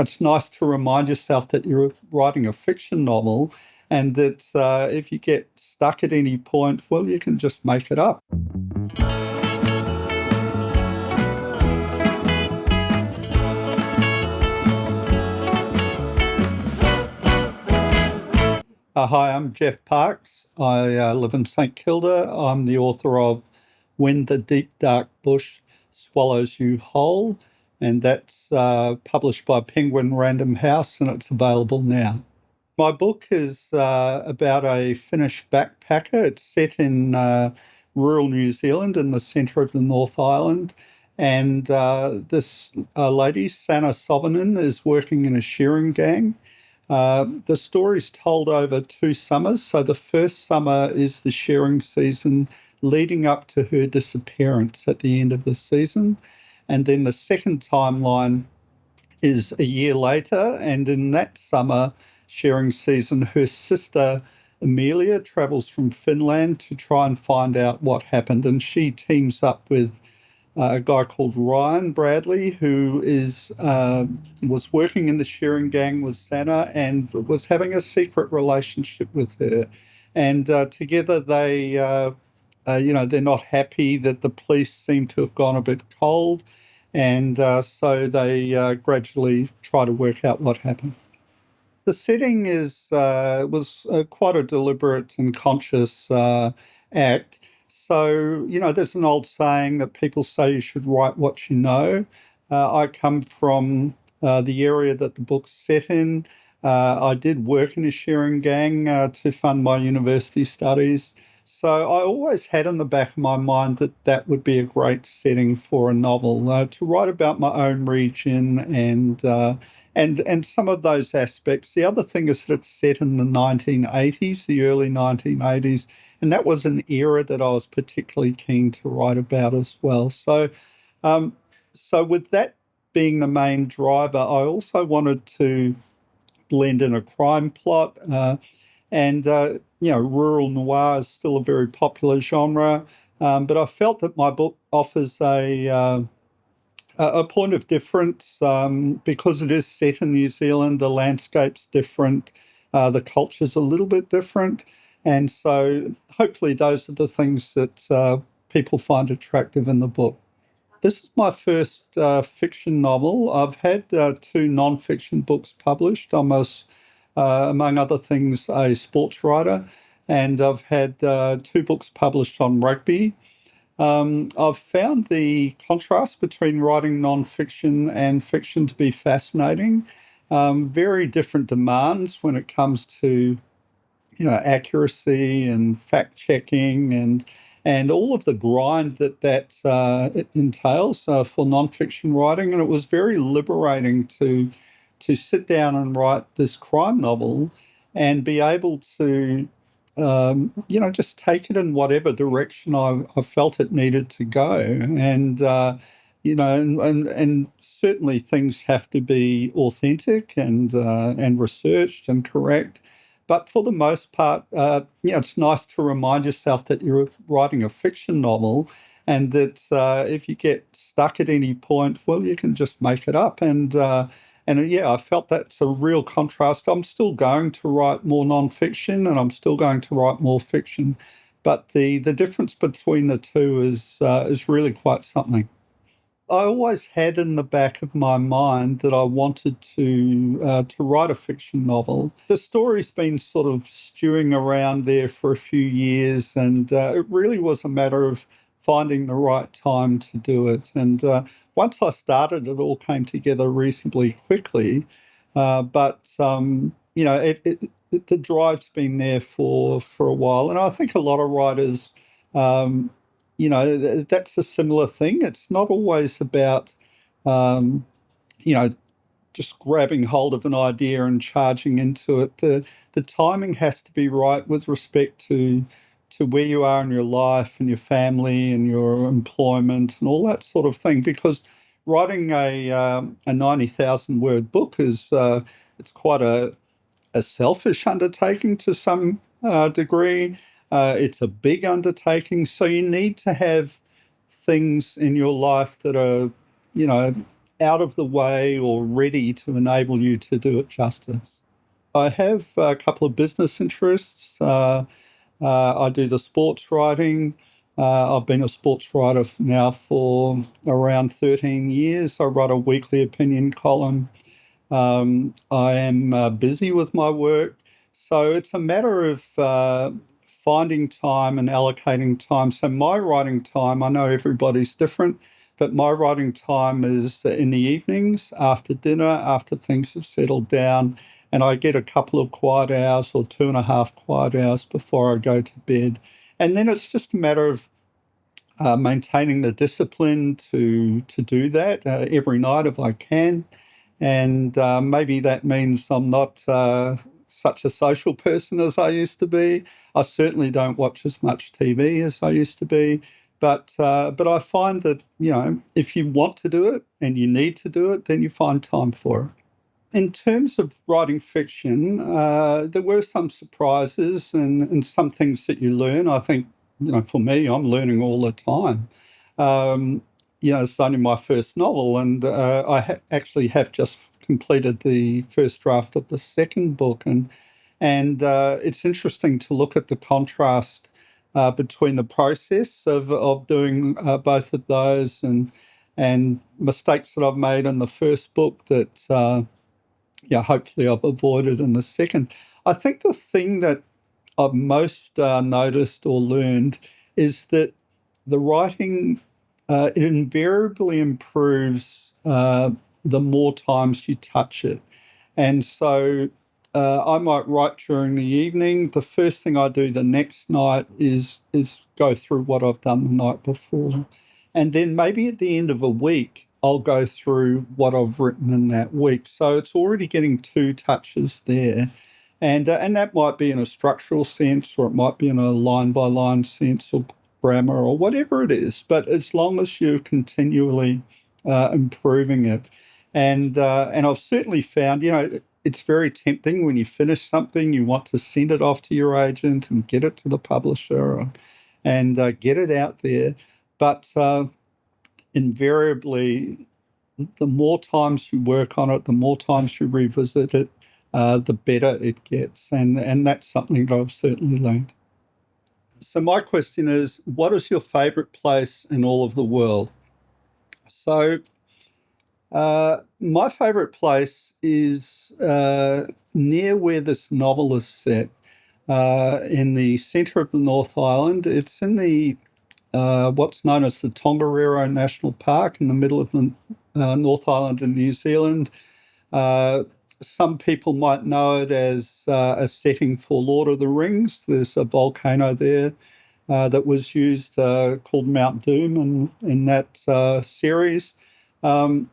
It's nice to remind yourself that you're writing a fiction novel and that if you get stuck at any point, well, you can just make it up. Hi, I'm Geoff Parkes. I live in St Kilda. I'm the author of When the Deep Dark Bush Swallows You Whole, and that's published by Penguin Random House, and it's available now. My book is about a Finnish backpacker. It's set in rural New Zealand in the centre of the North Island. And this lady, Sanna Sovanen, is working in a shearing gang. The story's told over 2 summers. So the first summer is the shearing season leading up to her disappearance at the end of the season. And then the second timeline is a year later. And in that summer shearing season, her sister Amelia travels from Finland to try and find out what happened. And she teams up with a guy called Ryan Bradley, who was working in the shearing gang with Sanna and was having a secret relationship with her. And together they're not happy that the police seem to have gone a bit cold. And so they gradually try to work out what happened. The setting was quite a deliberate and conscious act. So, there's an old saying that people say you should write what you know. I come from the area that the book's set in. I did work in a shearing gang to fund my university studies. So I always had in the back of my mind that that would be a great setting for a novel, to write about my own region and some of those aspects. The other thing is that it's set in the 1980s, the early 1980s, and that was an era that I was particularly keen to write about as well. So with that being the main driver, I also wanted to blend in a crime plot. Rural noir is still a very popular genre, but I felt that my book offers a point of difference because it is set in New Zealand. The landscape's different, the culture's a little bit different, and so hopefully those are the things that people find attractive in the book. This is my first fiction novel. I've had 2 non-fiction books published. Among other things, a sports writer, and I've had 2 books published on rugby. I've found the contrast between writing non-fiction and fiction to be fascinating. Very different demands when it comes to accuracy and fact checking and all of the grind that it entails for non-fiction writing. And it was very liberating to sit down and write this crime novel and be able to just take it in whatever direction I felt it needed to go. And certainly things have to be authentic and researched and correct. But for the most part, it's nice to remind yourself that you're writing a fiction novel and that if you get stuck at any point, well, you can just make it up. I felt that's a real contrast. I'm still going to write more non-fiction and I'm still going to write more fiction. But the difference between the two is really quite something. I always had in the back of my mind that I wanted to write a fiction novel. The story's been sort of stewing around there for a few years, and it really was a matter of finding the right time to do it. And once I started, it all came together reasonably quickly. The drive's been there for a while, and I think a lot of writers. That's a similar thing. It's not always about, um, you know, just grabbing hold of an idea and charging into it. The timing has to be right with respect to where you are in your life and your family and your employment and all that sort of thing. Because writing a 90,000 word book it's quite a selfish undertaking to some degree. It's a big undertaking, so you need to have things in your life that are, you know, out of the way or ready to enable you to do it justice. I have a couple of business interests. I do the sports writing. I've been a sports writer now for around 13 years. I write a weekly opinion column. I am busy with my work. So it's a matter of finding time and allocating time. So my writing time, I know everybody's different, but my writing time is in the evenings, after dinner, after things have settled down. And I get a couple of quiet hours or 2.5 quiet hours before I go to bed. And then it's just a matter of maintaining the discipline to do that every night if I can. And maybe that means I'm not such a social person as I used to be. I certainly don't watch as much TV as I used to be. But I find that, if you want to do it and you need to do it, then you find time for it. In terms of writing fiction, there were some surprises and some things that you learn. I think, for me, I'm learning all the time. Um, it's only my first novel, and I actually have just completed the first draft of the second book, and it's interesting to look at the contrast between the process of doing both of those and mistakes that I've made in the first book that. Hopefully I've avoided in the second. I think the thing that I've most noticed or learned is that the writing it invariably improves the more times you touch it. And so I might write during the evening. The first thing I do the next night is go through what I've done the night before. And then maybe at the end of a week, I'll go through what I've written in that week. So it's already getting 2 touches there. And that might be in a structural sense, or it might be in a line by line sense, or grammar, or whatever it is. But as long as you're continually improving it, and I've certainly found, it's very tempting when you finish something, you want to send it off to your agent and get it to the publisher and get it out there. But invariably, the more times you work on it, the more times you revisit it, the better it gets. And that's something that I've certainly learned. So my question is, what is your favourite place in all of the world? So my favourite place is near where this novel is set, in the centre of the North Island. It's in the what's known as the Tongariro National Park in the middle of the North Island in New Zealand. Uh, some people might know it as a setting for Lord of the Rings. There's a volcano there that was used called Mount Doom in that series. Um,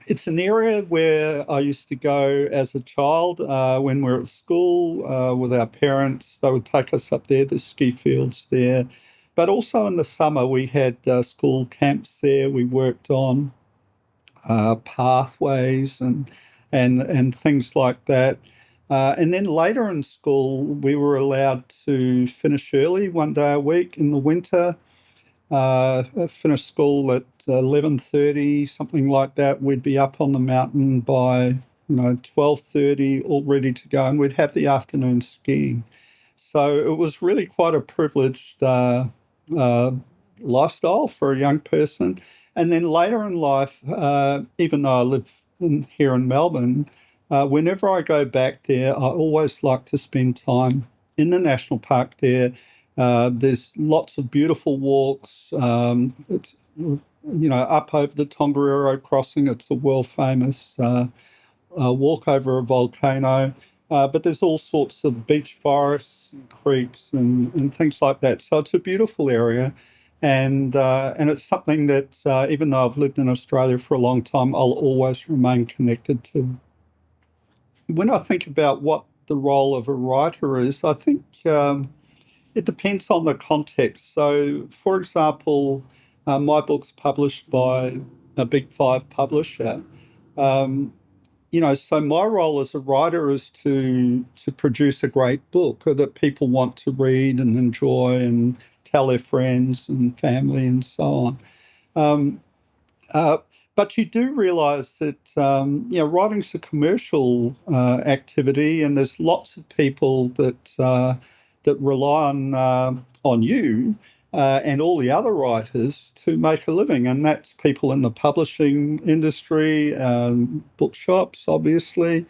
it's an area where I used to go as a child when we were at school with our parents. They would take us up there, the ski fields there. But also in the summer, we had school camps there. We worked on pathways and things like that. And then later in school, we were allowed to finish early 1 day a week in the winter. Finish school at 11:30, something like that. We'd be up on the mountain by 12:30, all ready to go, and we'd have the afternoon skiing. So it was really quite a privileged uh, lifestyle for a young person. And then later in life, even though I live here in Melbourne, whenever I go back there, I always like to spend time in the national park there. There's lots of beautiful walks. It's up over the Tongariro crossing. It's a world famous walk over a volcano. But there's all sorts of beach forests and creeks and things like that. So it's a beautiful area. And it's something that, even though I've lived in Australia for a long time, I'll always remain connected to. When I think about what the role of a writer is, I think it depends on the context. So, for example, my book's published by a Big Five publisher. Um, so my role as a writer is to produce a great book that people want to read and enjoy and tell their friends and family and so on. Um, uh, but you do realise that writing's a commercial activity, and there's lots of people that rely on you and all the other writers to make a living, and that's people in the publishing industry, bookshops, obviously,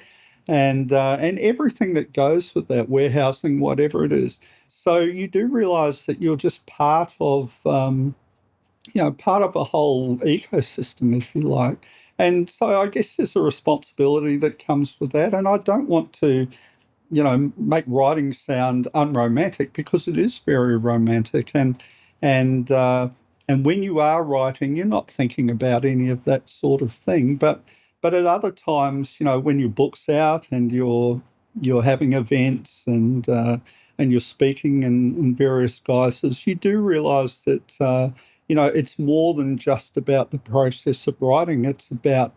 and everything that goes with that, warehousing, whatever it is. So you do realise that you're just part of a whole ecosystem, if you like. And so I guess there's a responsibility that comes with that. And I don't want to, make writing sound unromantic, because it is very romantic. And and when you are writing, you're not thinking about any of that sort of thing. But at other times, when your book's out and you're having events and you're speaking in various guises, you do realise that it's more than just about the process of writing. It's about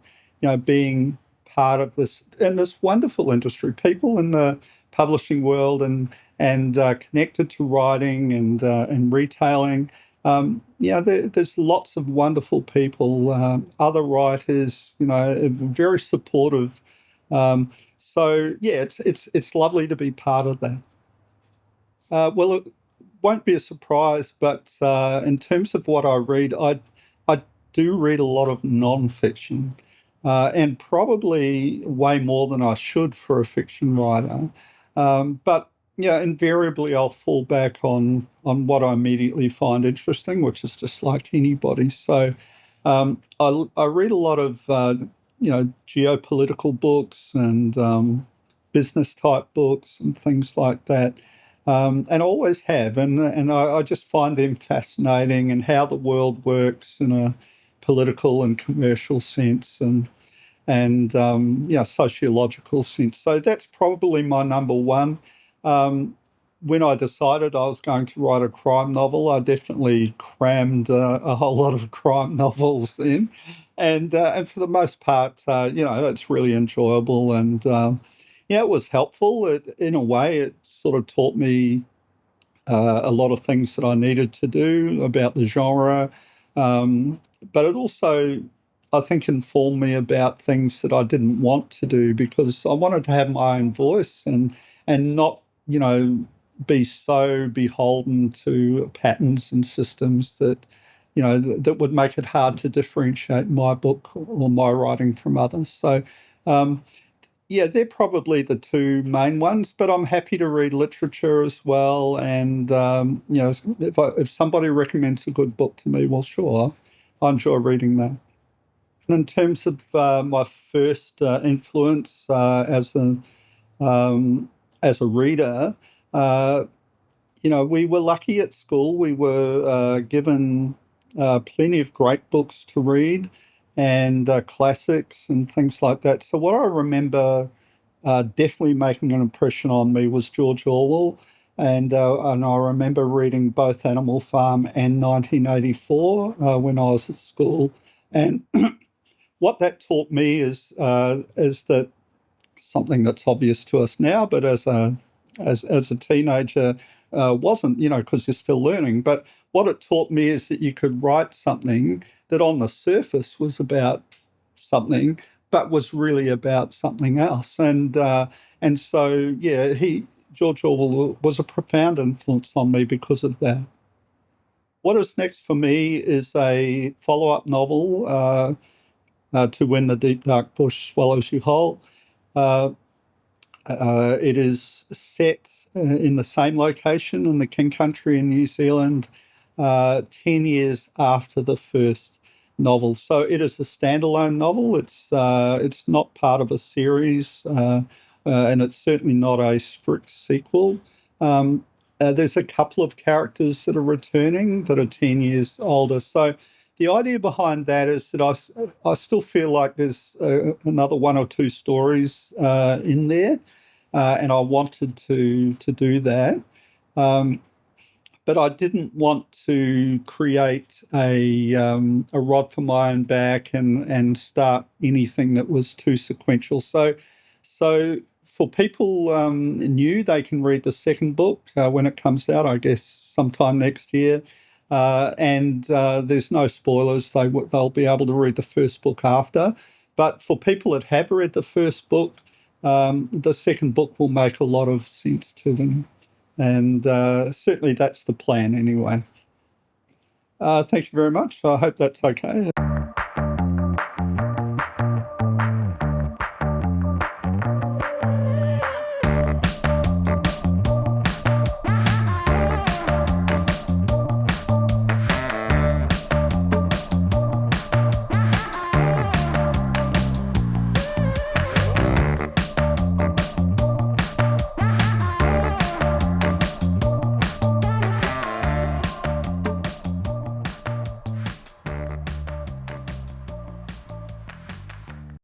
being part of this in this wonderful industry. People in the publishing world and connected to writing and retailing. There's lots of wonderful people, other writers, very supportive. So yeah, it's lovely to be part of that. Well, it won't be a surprise, but in terms of what I read, I do read a lot of non-fiction, and probably way more than I should for a fiction writer. But yeah, invariably I'll fall back on what I immediately find interesting, which is just like anybody. So I read a lot of geopolitical books and business type books and things like that, and always have. And I just find them fascinating, and how the world works in a political and commercial sense, and sociological sense. So that's probably my number one. When I decided I was going to write a crime novel, I definitely crammed a whole lot of crime novels in, and for the most part, it's really enjoyable, and it was helpful. In a way, it sort of taught me a lot of things that I needed to do about the genre. But it also, I think, informed me about things that I didn't want to do, because I wanted to have my own voice and not, be so beholden to patterns and systems that, that would make it hard to differentiate my book or my writing from others. So, yeah, they're probably the two main ones, but I'm happy to read literature as well. And if somebody recommends a good book to me, well, sure, I enjoy reading that. And in terms of my first influence as a reader, uh, we were lucky at school. We were given plenty of great books to read, and classics and things like that. So what I remember definitely making an impression on me was George Orwell, and I remember reading both Animal Farm and 1984 when I was at school. And what that taught me is that something that's obvious to us now, but as a teenager wasn't, because you're still learning. But what it taught me is that you could write something that on the surface was about something, but was really about something else. And so yeah, George Orwell was a profound influence on me because of that. What is next for me is a follow-up novel to When the Deep Dark Bush Swallows You Whole. Uh, it is set in the same location in the King Country in New Zealand, 10 years after the first novel. So it is a standalone novel. It's not part of a series, and it's certainly not a strict sequel. There's a couple of characters that are returning that are 10 years older. So the idea behind that is that I still feel like there's another one or two stories in there, and I wanted to do that. Um, but I didn't want to create a rod for my own back and start anything that was too sequential. So for people new, they can read the second book when it comes out, I guess sometime next year. and there's no spoilers. They'll be able to read the first book after. But for people that have read the first book, the second book will make a lot of sense to them. And certainly that's the plan anyway. Thank you very much. I hope that's okay.